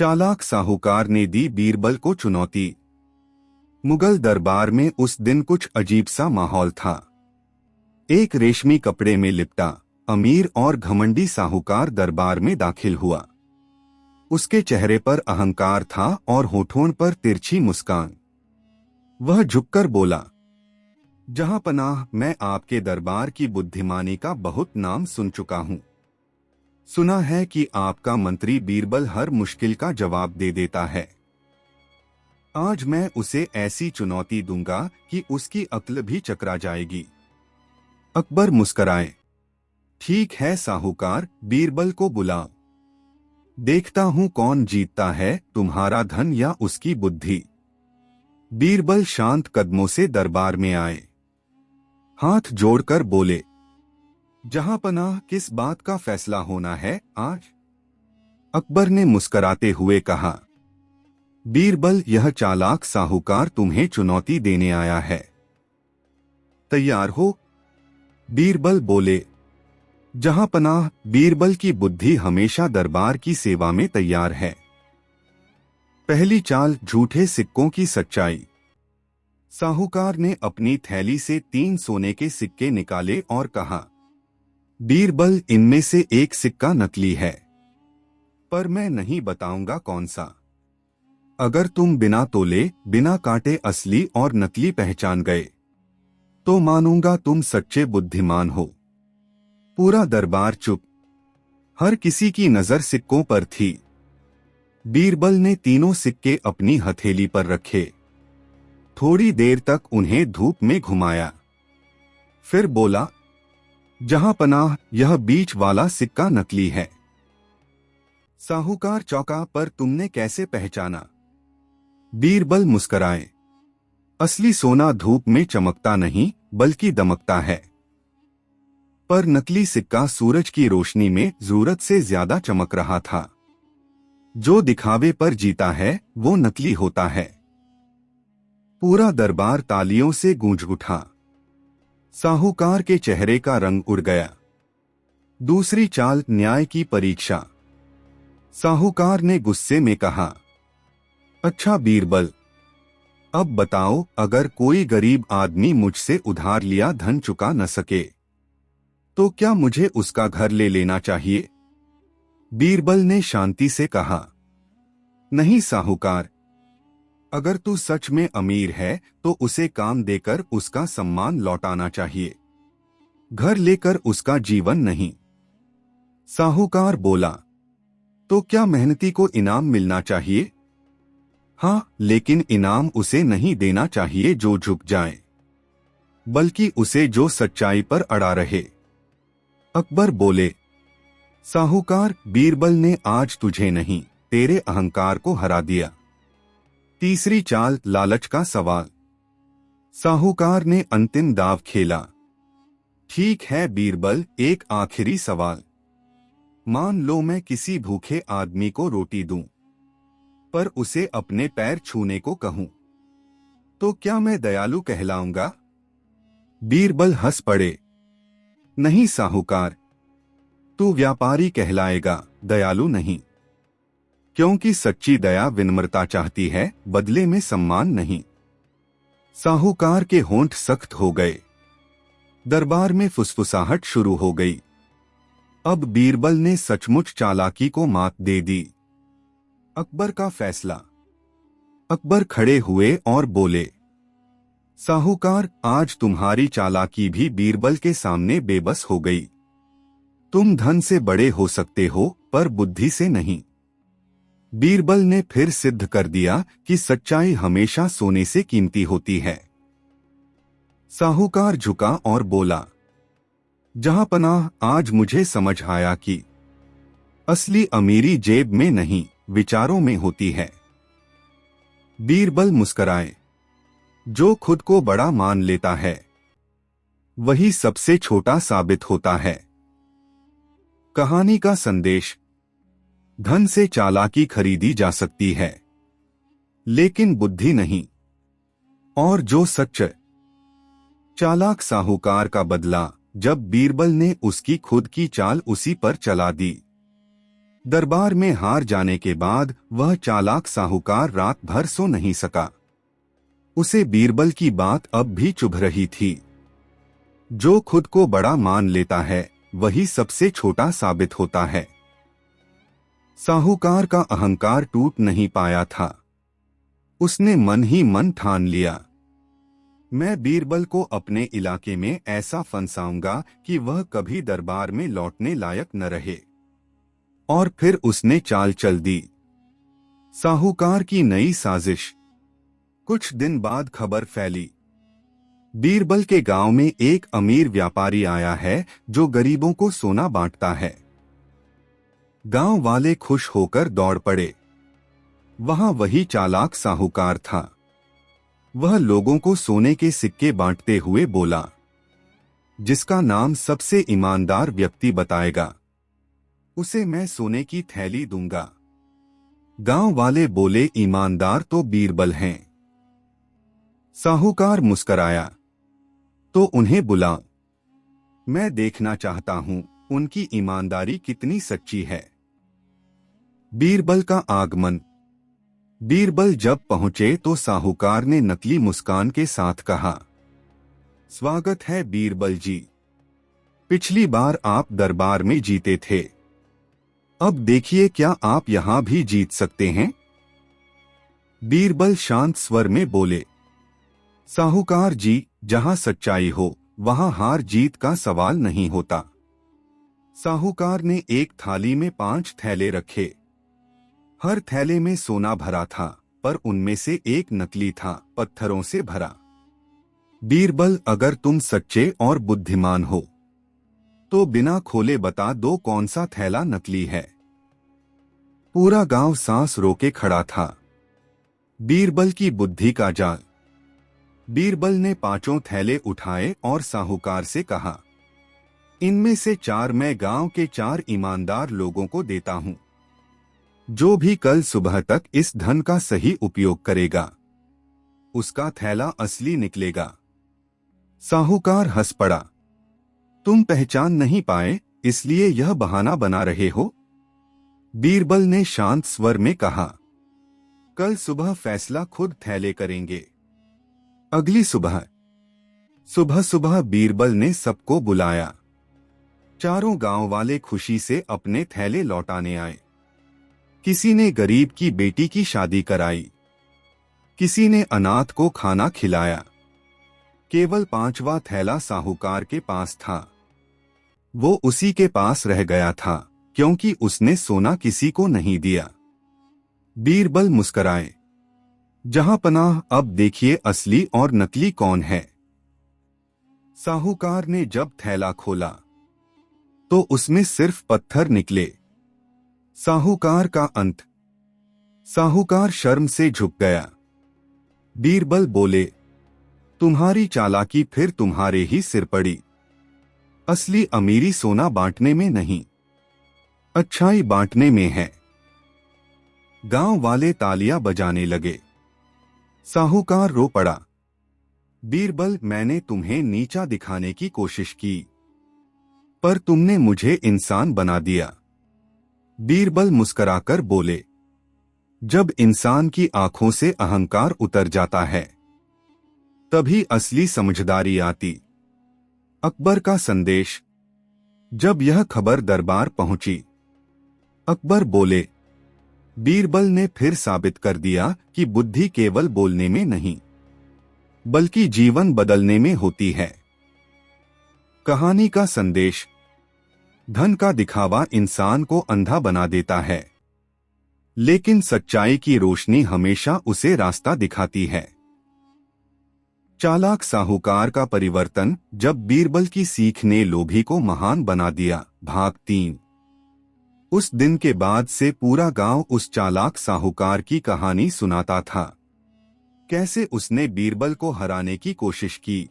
चालाक साहूकार ने दी बीरबल को चुनौती। मुगल दरबार में उस दिन कुछ अजीब सा माहौल था। एक रेशमी कपड़े में लिपटा अमीर और घमंडी साहूकार दरबार में दाखिल हुआ। उसके चेहरे पर अहंकार था और होठों पर तिरछी मुस्कान। वह झुककर बोला, जहांपनाह, मैं आपके दरबार की बुद्धिमानी का बहुत नाम सुन चुका हूं। सुना है कि आपका मंत्री बीरबल हर मुश्किल का जवाब दे देता है। आज मैं उसे ऐसी चुनौती दूंगा कि उसकी अक्ल भी चकरा जाएगी। अकबर मुस्कराए। ठीक है साहूकार, बीरबल को बुलाओ। देखता हूं कौन जीतता है, तुम्हारा धन या उसकी बुद्धि। बीरबल शांत कदमों से दरबार में आए। हाथ जोड़कर बोले, जहांपनाह, किस बात का फैसला होना है आज? अकबर ने मुस्कराते हुए कहा, बीरबल, यह चालाक साहूकार तुम्हें चुनौती देने आया है। तैयार हो? बीरबल बोले। जहांपनाह, बीरबल की बुद्धि हमेशा दरबार की सेवा में तैयार है। पहली चाल, झूठे सिक्कों की सच्चाई। साहूकार ने अपनी थैली से 3 सोने के सिक्के निकाले और कहा, बीरबल, इनमें से एक सिक्का नकली है, पर मैं नहीं बताऊंगा कौन सा। अगर तुम बिना तोले, बिना काटे असली और नकली पहचान गए तो मानूंगा तुम सच्चे बुद्धिमान हो। पूरा दरबार चुप। हर किसी की नजर सिक्कों पर थी। बीरबल ने तीनों सिक्के अपनी हथेली पर रखे। थोड़ी देर तक उन्हें धूप में घुमाया। फिर बोला, जहांपनाह, यह बीच वाला सिक्का नकली है। साहूकार चौंका, पर तुमने कैसे पहचाना? बीरबल मुस्कराए। असली सोना धूप में चमकता नहीं, बल्कि दमकता है। पर नकली सिक्का सूरज की रोशनी में जरूरत से ज्यादा चमक रहा था। जो दिखावे पर जीता है, वो नकली होता है। पूरा दरबार तालियों से गूंज उठा। साहूकार के चेहरे का रंग उड़ गया। दूसरी चाल, न्याय की परीक्षा। साहूकार ने गुस्से में कहा, अच्छा बीरबल, अब बताओ, अगर कोई गरीब आदमी मुझसे उधार लिया धन चुका न सके तो क्या मुझे उसका घर ले लेना चाहिए? बीरबल ने शांति से कहा, नहीं साहूकार, अगर तू सच में अमीर है तो उसे काम देकर उसका सम्मान लौटाना चाहिए, घर लेकर उसका जीवन नहीं। साहूकार बोला, तो क्या मेहनती को इनाम मिलना चाहिए? हाँ, लेकिन इनाम उसे नहीं देना चाहिए जो झुक जाए, बल्कि उसे जो सच्चाई पर अड़ा रहे। अकबर बोले, साहूकार, बीरबल ने आज तुझे नहीं, तेरे अहंकार को हरा दिया। तीसरी चाल, लालच का सवाल। साहूकार ने अंतिम दाव खेला। ठीक है बीरबल, एक आखिरी सवाल। मान लो मैं किसी भूखे आदमी को रोटी दूं, पर उसे अपने पैर छूने को कहूं, तो क्या मैं दयालु कहलाऊंगा? बीरबल हंस पड़े। नहीं साहूकार, तू व्यापारी कहलाएगा, दयालु नहीं। क्योंकि सच्ची दया विनम्रता चाहती है, बदले में सम्मान नहीं। साहूकार के होंठ सख्त हो गए। दरबार में फुसफुसाहट शुरू हो गई। अब बीरबल ने सचमुच चालाकी को मात दे दी। अकबर का फैसला। अकबर खड़े हुए और बोले, साहूकार, आज तुम्हारी चालाकी भी बीरबल के सामने बेबस हो गई। तुम धन से बड़े हो सकते हो, पर बुद्धि से नहीं। बीरबल ने फिर सिद्ध कर दिया कि सच्चाई हमेशा सोने से कीमती होती है। साहूकार झुका और बोला, जहांपनाह, आज मुझे समझ आया कि असली अमीरी जेब में नहीं, विचारों में होती है। बीरबल मुस्कराए। जो खुद को बड़ा मान लेता है, वही सबसे छोटा साबित होता है। कहानी का संदेश। धन से चालाकी खरीदी जा सकती है, लेकिन बुद्धि नहीं। और जो सच। चालाक साहूकार का बदला, जब बीरबल ने उसकी खुद की चाल उसी पर चला दी। दरबार में हार जाने के बाद वह चालाक साहूकार रात भर सो नहीं सका। उसे बीरबल की बात अब भी चुभ रही थी। जो खुद को बड़ा मान लेता है वही सबसे छोटा साबित होता है। साहूकार का अहंकार टूट नहीं पाया था। उसने मन ही मन ठान लिया, मैं बीरबल को अपने इलाके में ऐसा फंसाऊंगा कि वह कभी दरबार में लौटने लायक न रहे। और फिर उसने चाल चल दी। साहूकार की नई साजिश। कुछ दिन बाद खबर फैली, बीरबल के गांव में एक अमीर व्यापारी आया है जो गरीबों को सोना बांटता है। गांव वाले खुश होकर दौड़ पड़े। वहां वही चालाक साहूकार था। वह लोगों को सोने के सिक्के बांटते हुए बोला, जिसका नाम सबसे ईमानदार व्यक्ति बताएगा उसे मैं सोने की थैली दूंगा। गांव वाले बोले, ईमानदार तो बीरबल हैं। साहूकार मुस्कराया, तो उन्हें बुला, मैं देखना चाहता हूं उनकी ईमानदारी कितनी सच्ची है। बीरबल का आगमन। बीरबल जब पहुंचे तो साहूकार ने नकली मुस्कान के साथ कहा, स्वागत है बीरबल जी। पिछली बार आप दरबार में जीते थे, अब देखिए क्या आप यहां भी जीत सकते हैं। बीरबल शांत स्वर में बोले, साहूकार जी, जहां सच्चाई हो वहां हार जीत का सवाल नहीं होता। साहूकार ने एक थाली में 5 थैले रखे। हर थैले में सोना भरा था, पर उनमें से एक नकली था, पत्थरों से भरा। बीरबल, अगर तुम सच्चे और बुद्धिमान हो तो बिना खोले बता दो कौन सा थैला नकली है। पूरा गांव सांस रोके खड़ा था। बीरबल की बुद्धि का जाल। बीरबल ने 5 थैले उठाए और साहूकार से कहा, इनमें से 4 मैं गांव के 4 ईमानदार लोगों को देता हूं। जो भी कल सुबह तक इस धन का सही उपयोग करेगा उसका थैला असली निकलेगा। साहूकार हंस पड़ा, तुम पहचान नहीं पाए इसलिए यह बहाना बना रहे हो। बीरबल ने शांत स्वर में कहा, कल सुबह फैसला खुद थैले करेंगे। अगली सुबह सुबह बीरबल ने सबको बुलाया। चारों गांव वाले खुशी से अपने थैले लौटाने आए। किसी ने गरीब की बेटी की शादी कराई, किसी ने अनाथ को खाना खिलाया। केवल 5वां थैला साहूकार के पास था। वो उसी के पास रह गया था क्योंकि उसने सोना किसी को नहीं दिया। बीरबल मुस्कराए, जहां पनाह, अब देखिए असली और नकली कौन है। साहूकार ने जब थैला खोला तो उसमें सिर्फ पत्थर निकले। साहूकार का अंत। साहूकार शर्म से झुक गया। बीरबल बोले, तुम्हारी चालाकी फिर तुम्हारे ही सिर पड़ी। असली अमीरी सोना बांटने में नहीं, अच्छाई बांटने में है। गांव वाले तालियां बजाने लगे। साहूकार रो पड़ा, बीरबल, मैंने तुम्हें नीचा दिखाने की कोशिश की पर तुमने मुझे इंसान बना दिया। बीरबल मुस्कुराकर बोले, जब इंसान की आंखों से अहंकार उतर जाता है तभी असली समझदारी आती। अकबर का संदेश। जब यह खबर दरबार पहुंची, अकबर बोले, बीरबल ने फिर साबित कर दिया कि बुद्धि केवल बोलने में नहीं बल्कि जीवन बदलने में होती है। कहानी का संदेश। धन का दिखावा इंसान को अंधा बना देता है, लेकिन सच्चाई की रोशनी हमेशा उसे रास्ता दिखाती है। चालाक साहूकार का परिवर्तन। जब बीरबल की सीख ने लोभी को महान बना दिया। भाग 3। उस दिन के बाद से पूरा गांव उस चालाक साहूकार की कहानी सुनाता था। कैसे उसने बीरबल को हराने की कोशिश की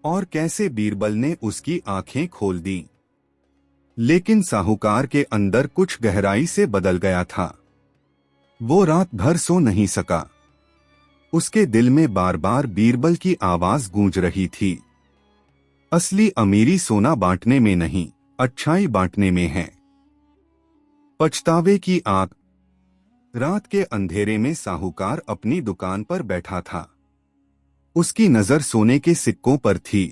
और कैसे बीरबल ने उसकी आंखें खोल दी। लेकिन साहूकार के अंदर कुछ गहराई से बदल गया था। वो रात भर सो नहीं सका। उसके दिल में बार बार बीरबल की आवाज गूंज रही थी, असली अमीरी सोना बांटने में नहीं, अच्छाई बांटने में है। पछतावे की आग। रात के अंधेरे में साहूकार अपनी दुकान पर बैठा था। उसकी नजर सोने के सिक्कों पर थी,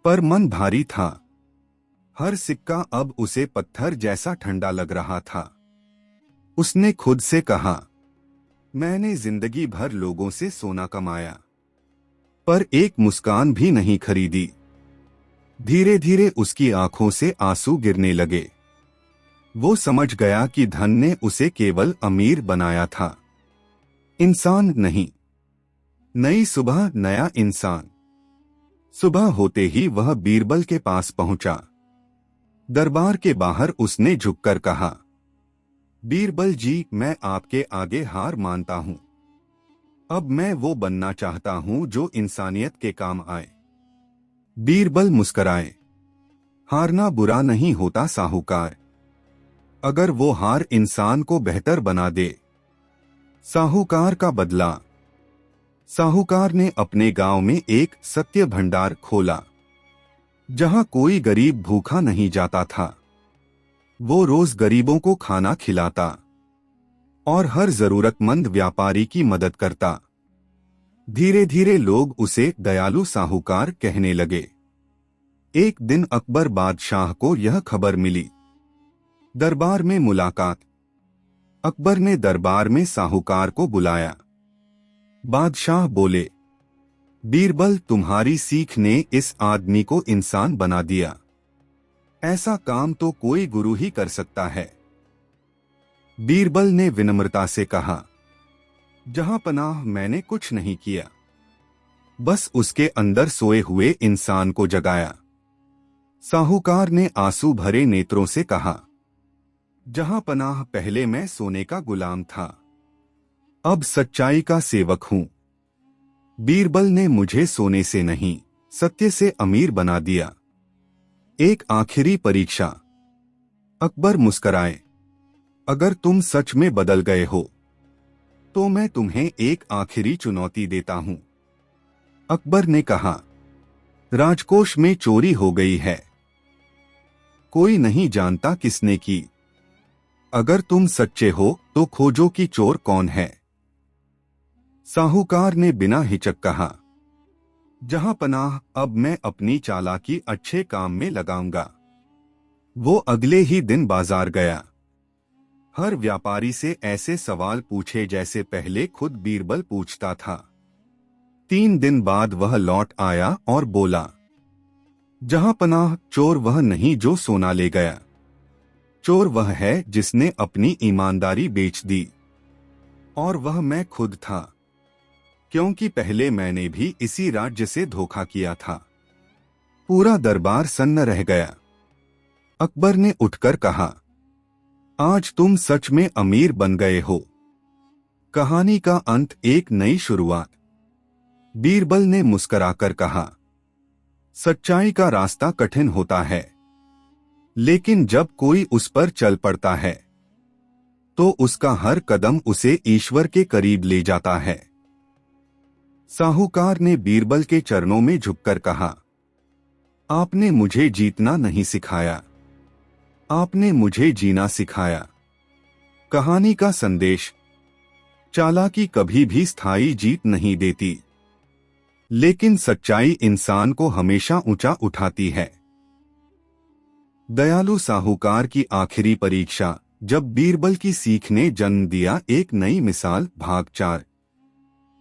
पर मन भारी था। हर सिक्का अब उसे पत्थर जैसा ठंडा लग रहा था। उसने खुद से कहा, मैंने जिंदगी भर लोगों से सोना कमाया, पर एक मुस्कान भी नहीं खरीदी। धीरे धीरे उसकी आंखों से आंसू गिरने लगे। वो समझ गया कि धन ने उसे केवल अमीर बनाया था, इंसान नहीं। नई सुबह, नया इंसान। सुबह होते ही वह बीरबल के पास पहुंचा। दरबार के बाहर उसने झुककर कहा, बीरबल जी, मैं आपके आगे हार मानता हूं। अब मैं वो बनना चाहता हूं जो इंसानियत के काम आए। बीरबल मुस्कराए। हारना बुरा नहीं होता साहूकार, अगर वो हार इंसान को बेहतर बना दे। साहूकार का बदला। साहूकार ने अपने गांव में एक सत्य भंडार खोला, जहां कोई गरीब भूखा नहीं जाता था। वो रोज गरीबों को खाना खिलाता और हर जरूरतमंद व्यापारी की मदद करता। धीरे धीरे लोग उसे दयालु साहूकार कहने लगे। एक दिन अकबर बादशाह को यह खबर मिली। दरबार में मुलाकात। अकबर ने दरबार में साहूकार को बुलाया। बादशाह बोले, बीरबल, तुम्हारी सीख ने इस आदमी को इंसान बना दिया। ऐसा काम तो कोई गुरु ही कर सकता है। बीरबल ने विनम्रता से कहा, जहां पनाह, मैंने कुछ नहीं किया, बस उसके अंदर सोए हुए इंसान को जगाया। साहूकार ने आंसू भरे नेत्रों से कहा, जहां पनाह, पहले मैं सोने का गुलाम था, अब सच्चाई का सेवक हूं। बीरबल ने मुझे सोने से नहीं, सत्य से अमीर बना दिया। एक आखिरी परीक्षा। अकबर मुस्कराए, अगर तुम सच में बदल गए हो तो मैं तुम्हें एक आखिरी चुनौती देता हूं। अकबर ने कहा, राजकोष में चोरी हो गई है, कोई नहीं जानता किसने की। अगर तुम सच्चे हो तो खोजो कि चोर कौन है। साहूकार ने बिना हिचक कहा, जहां पनाह, अब मैं अपनी चालाकी अच्छे काम में लगाऊंगा। वो अगले ही दिन बाजार गया। हर व्यापारी से ऐसे सवाल पूछे जैसे पहले खुद बीरबल पूछता था। 3 दिन बाद वह लौट आया और बोला, जहां पनाह, चोर वह नहीं जो सोना ले गया, चोर वह है जिसने अपनी ईमानदारी बेच दी। और वह मैं खुद था, क्योंकि पहले मैंने भी इसी राज्य से धोखा किया था। पूरा दरबार सन्न रह गया। अकबर ने उठकर कहा, आज तुम सच में अमीर बन गए हो। कहानी का अंत, एक नई शुरुआत। बीरबल ने मुस्कुराकर कहा, सच्चाई का रास्ता कठिन होता है, लेकिन जब कोई उस पर चल पड़ता है तो उसका हर कदम उसे ईश्वर के करीब ले जाता है। साहूकार ने बीरबल के चरणों में झुककर कहा, आपने मुझे जीतना नहीं सिखाया, आपने मुझे जीना सिखाया। कहानी का संदेश, चालाकी कभी भी स्थायी जीत नहीं देती, लेकिन सच्चाई इंसान को हमेशा ऊंचा उठाती है। दयालु साहूकार की आखिरी परीक्षा। जब बीरबल की सीख ने जन्म दिया एक नई मिसाल, भाग 4।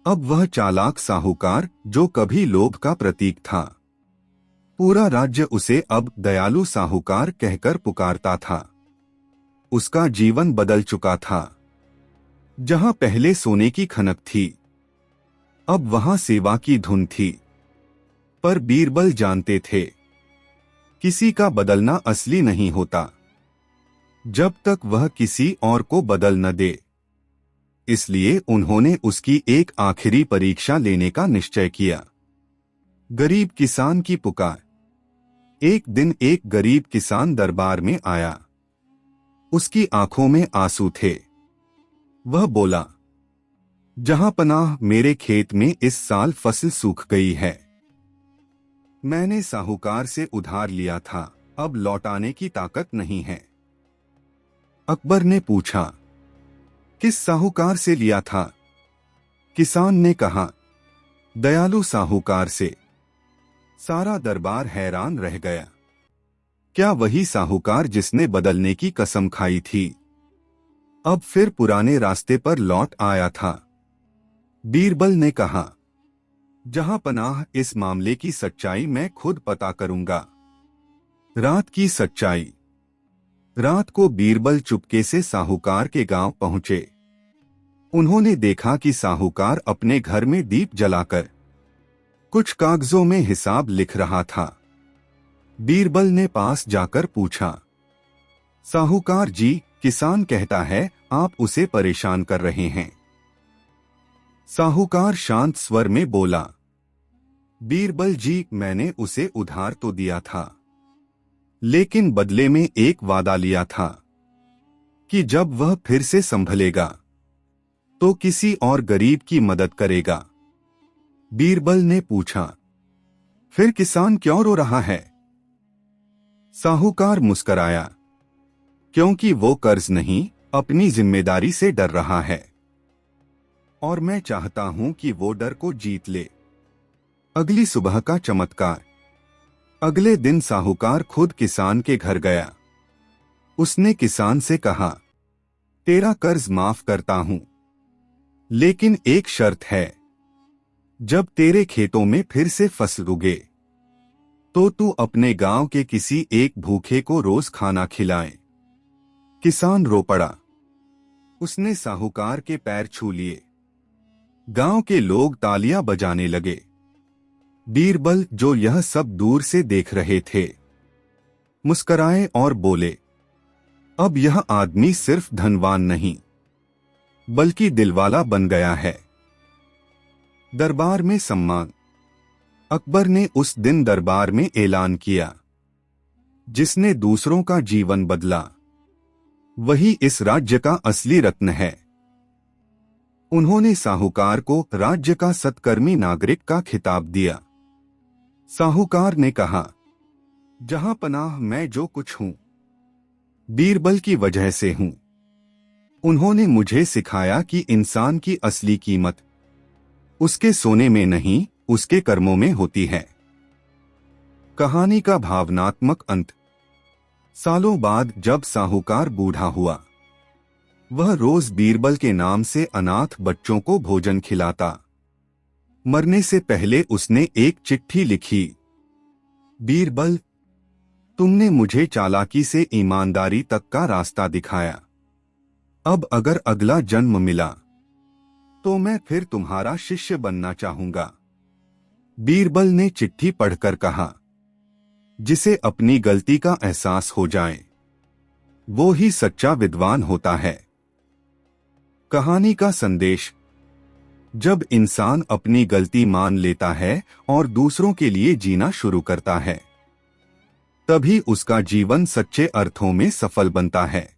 अब वह चालाक साहूकार, जो कभी लोभ का प्रतीक था, पूरा राज्य उसे अब दयालु साहूकार कहकर पुकारता था। उसका जीवन बदल चुका था। जहां पहले सोने की खनक थी, अब वहां सेवा की धुन थी। पर बीरबल जानते थे, किसी का बदलना असली नहीं होता जब तक वह किसी और को बदल न दे। इसलिए उन्होंने उसकी एक आखिरी परीक्षा लेने का निश्चय किया। गरीब किसान की पुकार। एक दिन एक गरीब किसान दरबार में आया। उसकी आंखों में आंसू थे। वह बोला, जहां पनाह, मेरे खेत में इस साल फसल सूख गई है। मैंने साहूकार से उधार लिया था, अब लौटाने की ताकत नहीं है। अकबर ने पूछा, किस साहूकार से लिया था? किसान ने कहा, दयालु साहूकार से। सारा दरबार हैरान रह गया। क्या वही साहूकार जिसने बदलने की कसम खाई थी अब फिर पुराने रास्ते पर लौट आया था? बीरबल ने कहा, जहां पनाह, इस मामले की सच्चाई मैं खुद पता करूंगा। रात की सच्चाई। रात को बीरबल चुपके से साहूकार के गांव पहुंचे। उन्होंने देखा कि साहूकार अपने घर में दीप जलाकर कुछ कागजों में हिसाब लिख रहा था। बीरबल ने पास जाकर पूछा, साहूकार जी, किसान कहता है आप उसे परेशान कर रहे हैं। साहूकार शांत स्वर में बोला, बीरबल जी, मैंने उसे उधार तो दिया था, लेकिन बदले में एक वादा लिया था कि जब वह फिर से संभलेगा तो किसी और गरीब की मदद करेगा। बीरबल ने पूछा, फिर किसान क्यों रो रहा है? साहूकार मुस्कराया, क्योंकि वो कर्ज नहीं, अपनी जिम्मेदारी से डर रहा है, और मैं चाहता हूं कि वो डर को जीत ले। अगली सुबह का चमत्कार। अगले दिन साहूकार खुद किसान के घर गया। उसने किसान से कहा, तेरा कर्ज माफ करता हूं, लेकिन एक शर्त है, जब तेरे खेतों में फिर से फसल उगे तो तू अपने गांव के किसी एक भूखे को रोज खाना खिलाए। किसान रो पड़ा। उसने साहूकार के पैर छू लिए। गांव के लोग तालियां बजाने लगे। बीरबल, जो यह सब दूर से देख रहे थे, मुस्कराए और बोले, अब यह आदमी सिर्फ धनवान नहीं बल्कि दिलवाला बन गया है। दरबार में सम्मान। अकबर ने उस दिन दरबार में ऐलान किया, जिसने दूसरों का जीवन बदला वही इस राज्य का असली रत्न है। उन्होंने साहूकार को राज्य का सत्कर्मी नागरिक का खिताब दिया। साहूकार ने कहा, जहां पनाह, मैं जो कुछ हूं बीरबल की वजह से हूं। उन्होंने मुझे सिखाया कि इंसान की असली कीमत उसके सोने में नहीं, उसके कर्मों में होती है। कहानी का भावनात्मक अंत। सालों बाद जब साहूकार बूढ़ा हुआ, वह रोज बीरबल के नाम से अनाथ बच्चों को भोजन खिलाता। मरने से पहले उसने एक चिट्ठी लिखी, बीरबल, तुमने मुझे चालाकी से ईमानदारी तक का रास्ता दिखाया। अब अगर अगला जन्म मिला तो मैं फिर तुम्हारा शिष्य बनना चाहूंगा। बीरबल ने चिट्ठी पढ़कर कहा, जिसे अपनी गलती का एहसास हो जाए वो ही सच्चा विद्वान होता है। कहानी का संदेश। जब इंसान अपनी गलती मान लेता है और दूसरों के लिए जीना शुरू करता है, तभी उसका जीवन सच्चे अर्थों में सफल बनता है।